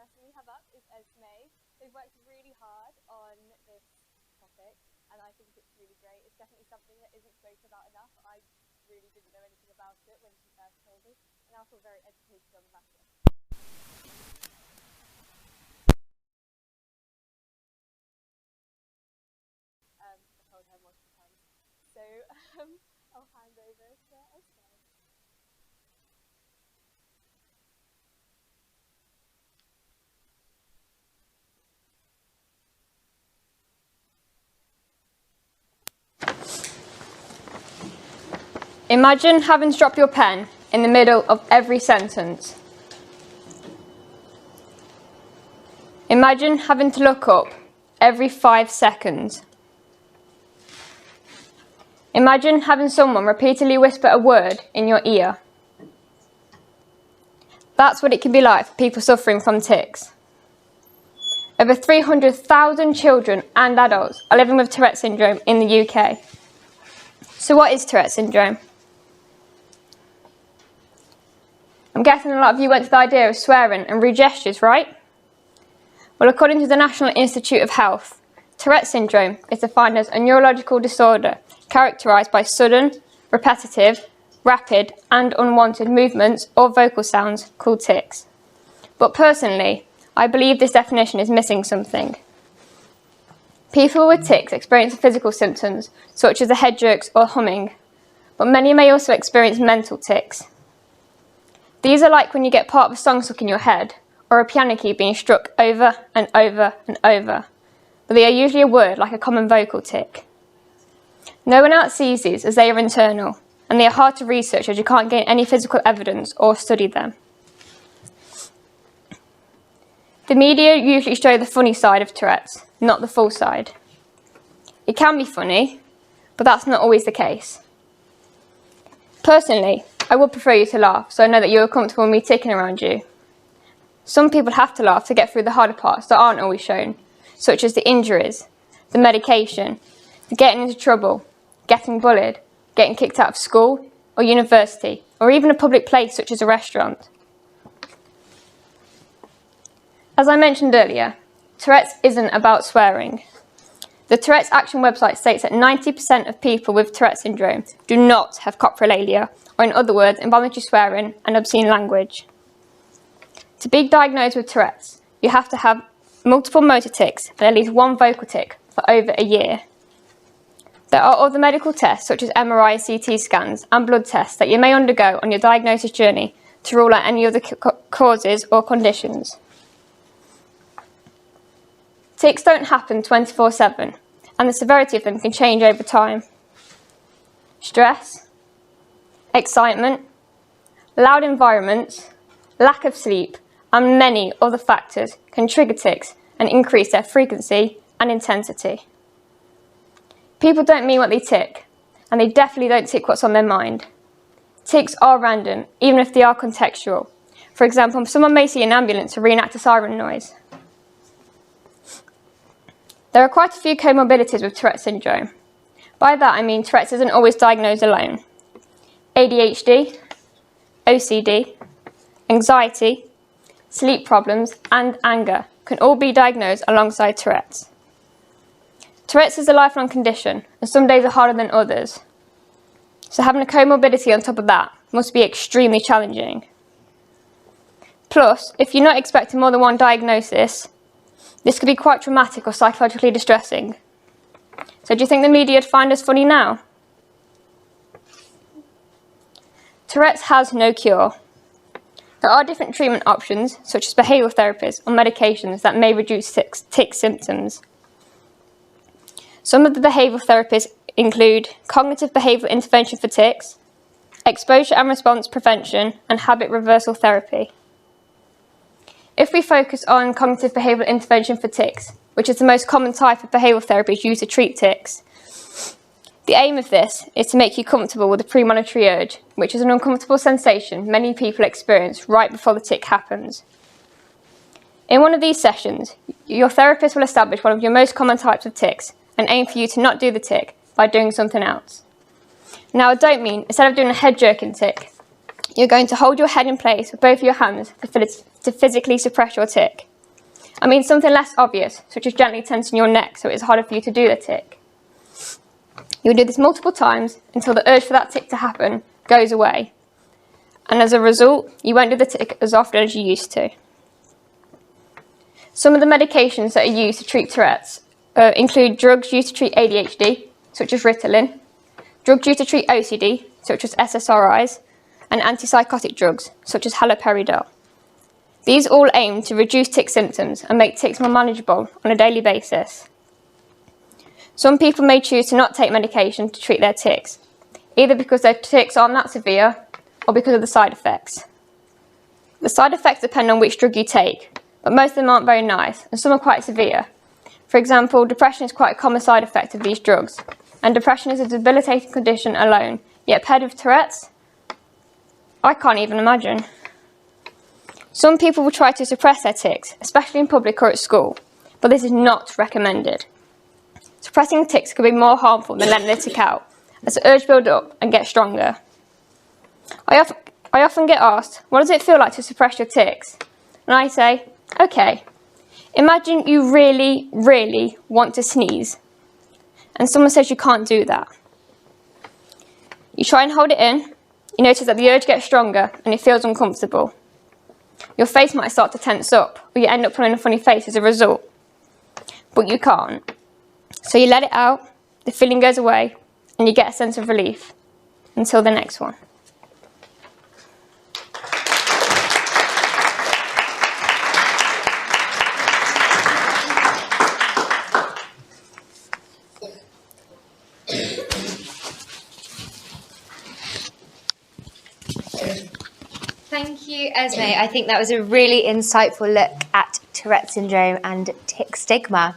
person we have up is Esme. They've worked really hard on this topic, and I think it's really great. It's definitely something that isn't spoken about enough. I really didn't know anything about it when she first told me, and I feel very educated on the matter. I told her multiple times. So I'll hand over to Esme. Imagine having to drop your pen in the middle of every sentence. Imagine having to look up every 5 seconds. Imagine having someone repeatedly whisper a word in your ear. That's what it can be like for people suffering from tics. Over 300,000 children and adults are living with Tourette syndrome in the UK. So what is Tourette syndrome? I'm guessing a lot of you went to the idea of swearing and rude gestures, right? Well, according to the National Institute of Health, Tourette syndrome is defined as a neurological disorder characterised by sudden, repetitive, rapid and unwanted movements or vocal sounds called tics. But personally, I believe this definition is missing something. People with tics experience physical symptoms such as the head jerks or humming, but many may also experience mental tics. These are like when you get part of a song stuck in your head, or a piano key being struck over and over and over, but they are usually a word like a common vocal tic. No one else sees these as they are internal, and they are hard to research as you can't gain any physical evidence or study them. The media usually show the funny side of Tourette's, not the full side. It can be funny, but that's not always the case. Personally, I would prefer you to laugh, so I know that you are comfortable with me ticking around you. Some people have to laugh to get through the harder parts that aren't always shown, such as the injuries, the medication, the getting into trouble, getting bullied, getting kicked out of school or university, or even a public place such as a restaurant. As I mentioned earlier, Tourette's isn't about swearing. The Tourette's Action website states that 90% of people with Tourette syndrome do not have coprolalia, or in other words, involuntary swearing and obscene language. To be diagnosed with Tourette's, you have to have multiple motor tics and at least one vocal tic for over a year. There are other medical tests such as MRI and CT scans and blood tests that you may undergo on your diagnosis journey to rule out any other causes or conditions. Tics don't happen 24/7, and the severity of them can change over time. Stress, excitement, loud environments, lack of sleep, and many other factors can trigger tics and increase their frequency and intensity. People don't mean what they tic, and they definitely don't tic what's on their mind. Tics are random, even if they are contextual. For example, someone may see an ambulance to reenact a siren noise. There are quite a few comorbidities with Tourette syndrome. By that I mean Tourette's isn't always diagnosed alone. ADHD, OCD, anxiety, sleep problems and anger can all be diagnosed alongside Tourette's. Tourette's is a lifelong condition and some days are harder than others. So having a comorbidity on top of that must be extremely challenging. Plus, if you're not expecting more than one diagnosis, this could be quite traumatic or psychologically distressing. So do you think the media would find us funny now? Tourette's has no cure. There are different treatment options, such as behavioural therapies or medications that may reduce tic symptoms. Some of the behavioural therapies include cognitive behavioural intervention for tics, exposure and response prevention, and habit reversal therapy. If we focus on cognitive behavioural intervention for tics, which is the most common type of behavioural therapy used to treat tics, the aim of this is to make you comfortable with the premonitory urge, which is an uncomfortable sensation many people experience right before the tic happens. In one of these sessions, your therapist will establish one of your most common types of tics and aim for you to not do the tic by doing something else. Now, I don't mean instead of doing a head jerking tic, you're going to hold your head in place with both your hands to physically suppress your tic. I mean something less obvious, such as gently tensing your neck so it is harder for you to do the tic. You will do this multiple times until the urge for that tic to happen goes away. And as a result, you won't do the tic as often as you used to. Some of the medications that are used to treat Tourette's include drugs used to treat ADHD, such as Ritalin, drugs used to treat OCD, such as SSRIs, and antipsychotic drugs, such as haloperidol. These all aim to reduce tic symptoms and make tics more manageable on a daily basis. Some people may choose to not take medication to treat their tics, either because their tics aren't that severe or because of the side effects. The side effects depend on which drug you take, but most of them aren't very nice and some are quite severe. For example, depression is quite a common side effect of these drugs, and depression is a debilitating condition alone, yet paired with Tourette's, I can't even imagine. Some people will try to suppress their tics, especially in public or at school, but this is not recommended. Suppressing tics can be more harmful than letting the tic out, as the urge builds up and gets stronger. I often get asked, what does it feel like to suppress your tics? And I say, okay, imagine you really, really want to sneeze, and someone says you can't do that. You try and hold it in, you notice that the urge gets stronger and it feels uncomfortable. Your face might start to tense up, or you end up putting a funny face as a result. But you can't. So you let it out, the feeling goes away, and you get a sense of relief. Until the next one. Thank you, Esme. I think that was a really insightful look at Tourette syndrome and tic stigma.